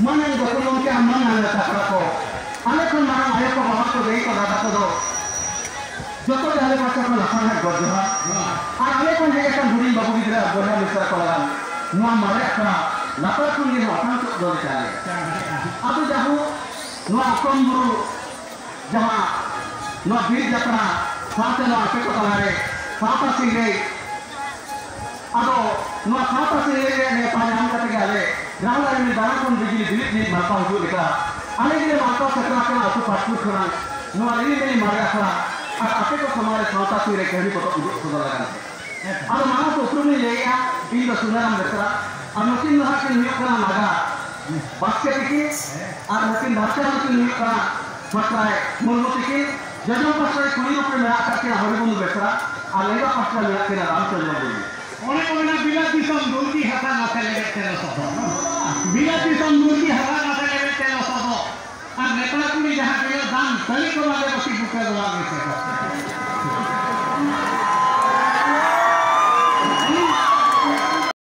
mana yang gotong ke mana ada tak ko ale kon mana ayo ko bawa ko dei ko dada ko do joto ale pacha ko lapan hat gorjo ha ar ale kon je kan burin babu gidra borha misra ko lagan nuwa mare ka lapar kun ni akan to do chale atu jahu nuwa kom guru jaha nuwa bir jatra saate no ape ko talare papa singre ado nuwa papa singre ne panjang kate gale Grahal ini barang pun begini bilik ni markah hujuk kita. Ane gini markah sekarang kena aku passport kurang. Nual ini markah kurang. Apa itu kemarin semata sih rekayasa kotak hujuk sudah lagan. Ada mana tuh ukun ini ya? Ini dah sudah orang besar. Mungkin nak ni kurang naga. Basket ini, mungkin basket mungkin ni kurang. Pasai mulut ini. Jadi pasai kuni upre merah kerja hari pun besar. Alega pasai merah kena ramai saja. Orang bila bisa mesti hata nasi lewat channel sobo. Bila bisa mesti hata nasi lewat channel sobo. Ar netara kuni jahat dia dan balik ke mana pasti buka doang gitu.